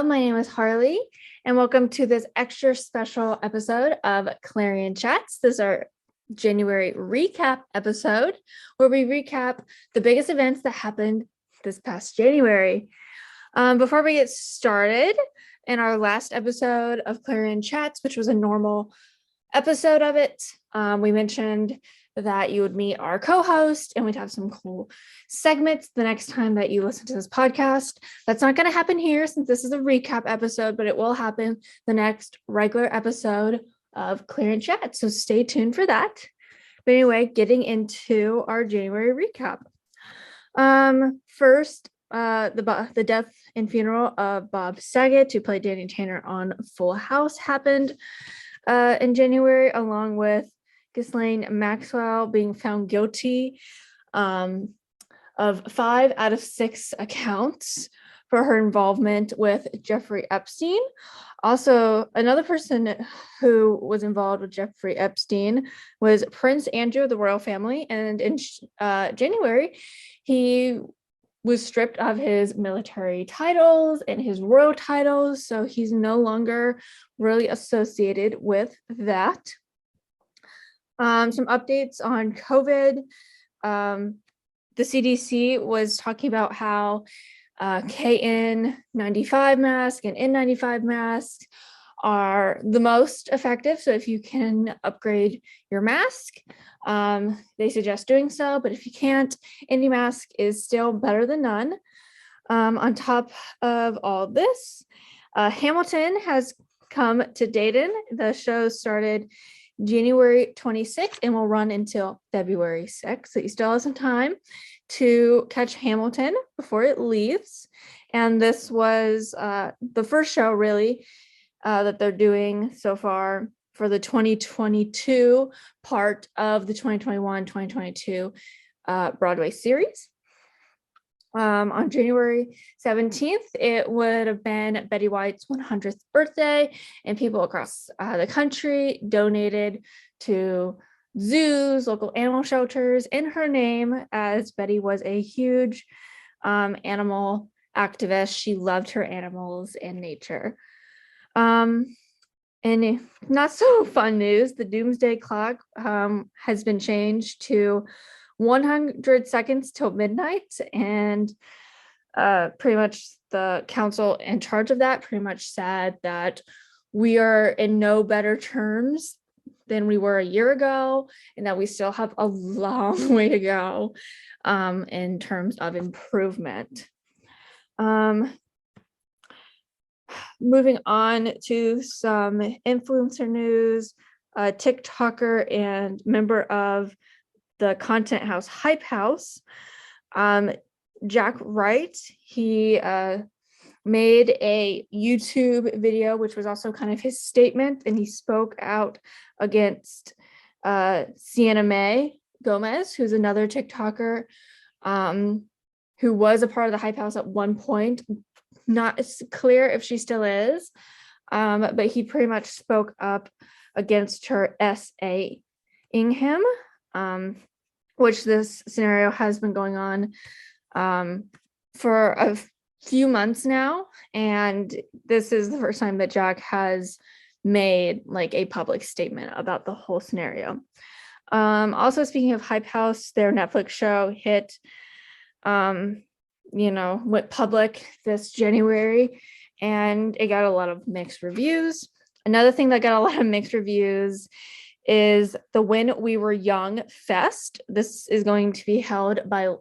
my name is Harley, and welcome to this extra special episode of Clarion Chats. This is our January recap episode where we recap the biggest events that happened this past January. Before we get started, in our last episode of Clarion Chats, which was a normal episode of it, we mentioned that you would meet our co-host and we'd have some cool segments the next time that you listen to this podcast. That's not going to happen here since this is a recap episode, but it will happen the next regular episode of Clarion Chat. So stay tuned for that. But anyway, getting into our January recap. First, the death and funeral of Bob Saget, who played Danny Tanner on Full House, happened in January, along with Ghislaine Maxwell being found guilty of 5 out of 6 accounts for her involvement with Jeffrey Epstein. Also, another person who was involved with Jeffrey Epstein was Prince Andrew of the royal family. And in January, he was stripped of his military titles and his royal titles. So he's no longer really associated with that. Some updates on COVID. The CDC was talking about how KN95 mask and N95 masks are the most effective. So if you can upgrade your mask, they suggest doing so. But if you can't, any mask is still better than none. On top of all this, Hamilton has come to Dayton. The show started January 26th and will run until February 6th. So you still have some time to catch Hamilton before it leaves. And this was the first show really that they're doing so far for the 2022 part of the 2021-2022 Broadway series. On January 17th, it would have been Betty White's 100th birthday, and people across the country donated to zoos, local animal shelters in her name, as Betty was a huge animal activist. She loved her animals and nature. And not so fun news, the doomsday clock has been changed to 100 seconds till midnight, and pretty much the council in charge of that pretty much said that we are in no better terms than we were a year ago, and that we still have a long way to go in terms of improvement. Moving on to some influencer news, a TikToker and member of the content house Hype House, Jack Wright, he made a YouTube video, which was also kind of his statement, and he spoke out against Sienna Mae Gomez, who's another TikToker who was a part of the Hype House at one point. Not clear if she still is, but he pretty much spoke up against her SAing him. Which this scenario has been going on for a few months now, and this is the first time that Jack has made like a public statement about the whole scenario. Also, speaking of Hype House, their Netflix show hit went public this January, and it got a lot of mixed reviews. Another thing that got a lot of mixed reviews is the When We Were Young Fest. This is going to be held by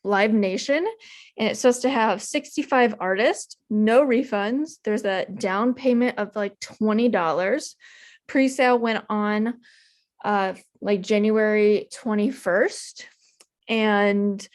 Live Nation, and it's supposed to have 65 artists, no refunds. There's a down payment of like $20. Pre-sale went on like January 21st, and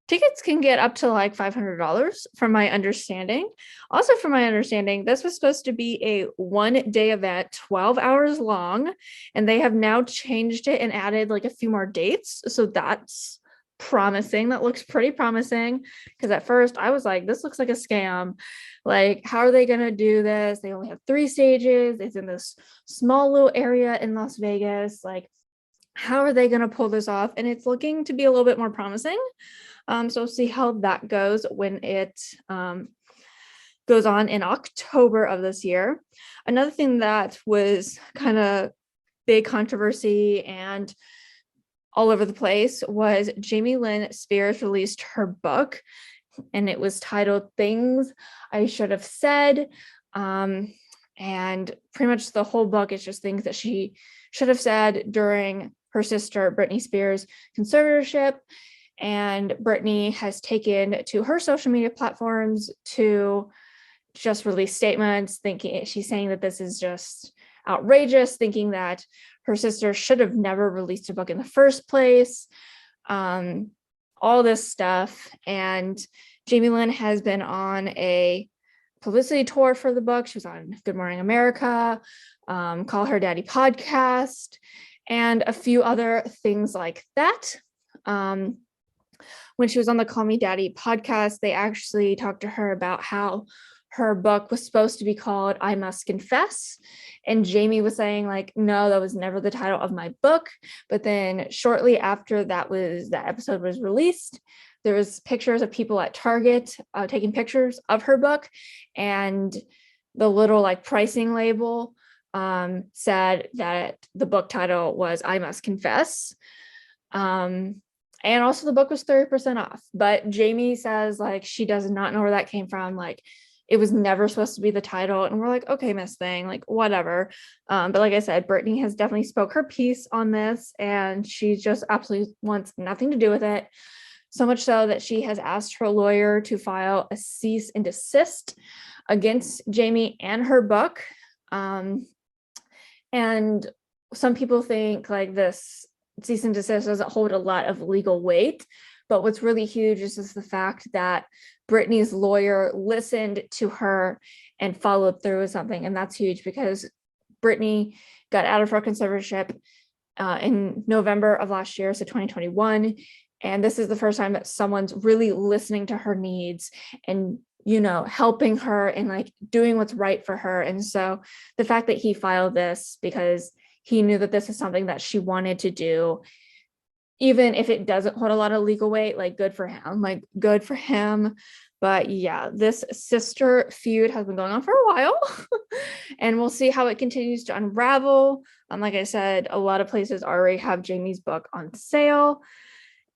tickets can get up to like $500 from my understanding. Also, from my understanding, this was supposed to be a one-day event, 12 hours long, and they have now changed it and added like a few more dates. So that's promising. That looks pretty promising, because at first I was like, this looks like a scam. Like, how are they going to do this? They only have 3 stages. It's in this small little area in Las Vegas. Like, how are they going to pull this off? And it's looking to be a little bit more promising. So see how that goes when it goes on in October of this year. Another thing that was kind of big controversy and all over the place was Jamie Lynn Spears released her book, and it was titled Things I Should Have Said. And pretty much the whole book is just things that she should have said during her sister Britney Spears' conservatorship. And Britney has taken to her social media platforms to just release statements she's saying that this is just outrageous, thinking that her sister should have never released a book in the first place, all this stuff. And Jamie Lynn has been on a publicity tour for the book. She was on Good Morning America, Call Her Daddy podcast, and a few other things like that. When she was on the Call Me Daddy podcast, they actually talked to her about how her book was supposed to be called I Must Confess. And Jamie was saying, like, no, that was never the title of my book. But then shortly after that episode was released, there was pictures of people at Target taking pictures of her book, and the little like pricing label said that the book title was I Must Confess. And also the book was 30% off. But Jamie says like she does not know where that came from. Like, it was never supposed to be the title. And we're like, okay, Miss Thing, like whatever. But like I said, Britney has definitely spoke her piece on this, and she just absolutely wants nothing to do with it. So much so that she has asked her lawyer to file a cease and desist against Jamie and her book. And some people think like this cease and desist doesn't hold a lot of legal weight. But what's really huge is just the fact that Britney's lawyer listened to her and followed through with something. And that's huge because Britney got out of her conservatorship in November of last year, so 2021. And this is the first time that someone's really listening to her needs and, you know, helping her and like doing what's right for her. And so the fact that he filed this because he knew that this is something that she wanted to do, even if it doesn't hold a lot of legal weight, like good for him. But yeah, this sister feud has been going on for a while and we'll see how it continues to unravel. Like I said, a lot of places already have Jamie's book on sale.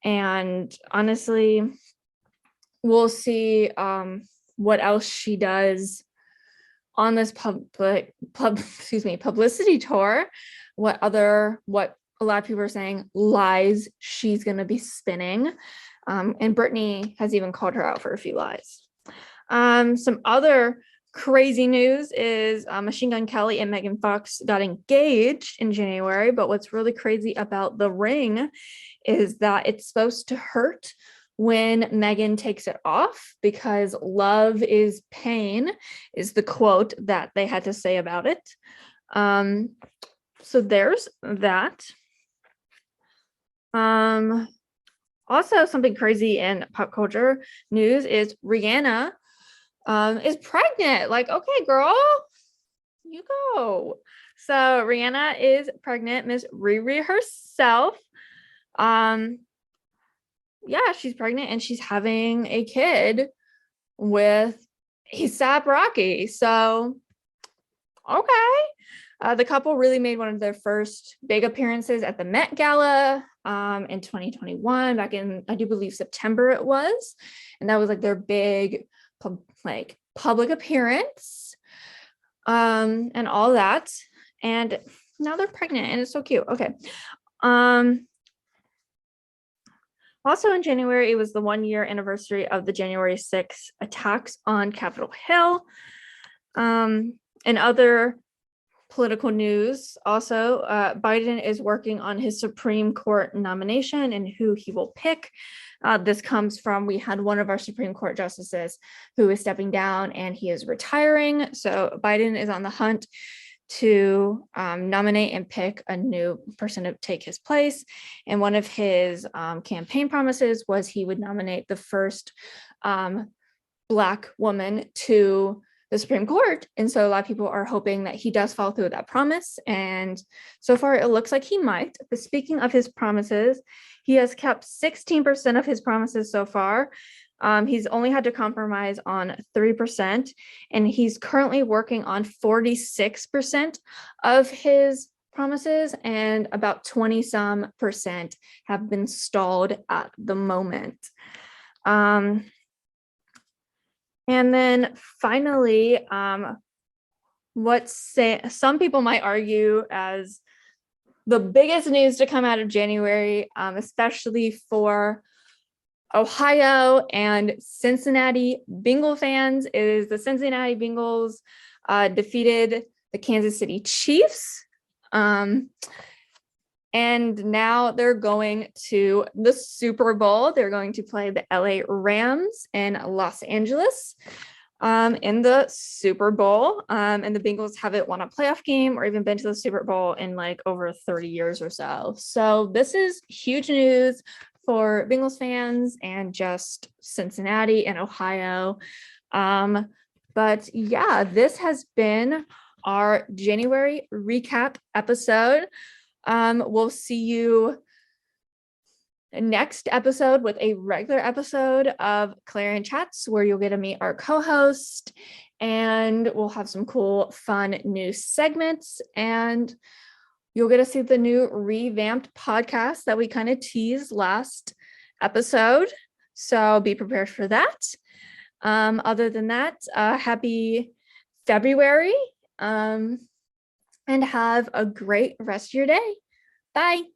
And honestly, we'll see what else she does on this publicity tour. What a lot of people are saying lies she's going to be spinning. And Britney has even called her out for a few lies. Some other crazy news is Machine Gun Kelly and Megan Fox got engaged in January. But what's really crazy about the ring is that it's supposed to hurt when Megan takes it off because love is pain is the quote that they had to say about it. So there's that. Also, something crazy in pop culture news is Rihanna is pregnant. Like, okay, girl, you go. So Rihanna is pregnant, Miss Riri herself. Yeah, she's pregnant and she's having a kid with A$AP Rocky. So, okay. The couple really made one of their first big appearances at the Met Gala in 2021, back in, I do believe, September it was. And that was like their big public appearance and all that. And now they're pregnant and it's so cute. Okay. Also in January, it was the 1-year anniversary of the January 6th attacks on Capitol Hill. And other political news, also, Biden is working on his Supreme Court nomination and who he will pick. This comes from, we had one of our Supreme Court justices who is stepping down and he is retiring. So Biden is on the hunt to nominate and pick a new person to take his place. And one of his campaign promises was he would nominate the first Black woman to the Supreme Court. And so a lot of people are hoping that he does follow through with that promise. And so far it looks like he might. But speaking of his promises, he has kept 16% of his promises so far. He's only had to compromise on 3%, and he's currently working on 46% of his promises, and about 20 some percent have been stalled at the moment. And then finally, some people might argue as the biggest news to come out of January, especially for Ohio and Cincinnati Bengal fans, is the Cincinnati Bengals defeated the Kansas City Chiefs. And now they're going to the Super Bowl. They're going to play the LA Rams in Los Angeles in the Super Bowl. And the Bengals haven't won a playoff game or even been to the Super Bowl in like over 30 years or so. So this is huge news for Bengals fans and just Cincinnati and Ohio. But yeah, this has been our January recap episode. We'll see you next episode with a regular episode of Clarion Chats, where you'll get to meet our co-host, and we'll have some cool, fun new segments, and you'll get to see the new revamped podcast that we kind of teased last episode. So be prepared for that. Other than that, happy February, and have a great rest of your day. Bye.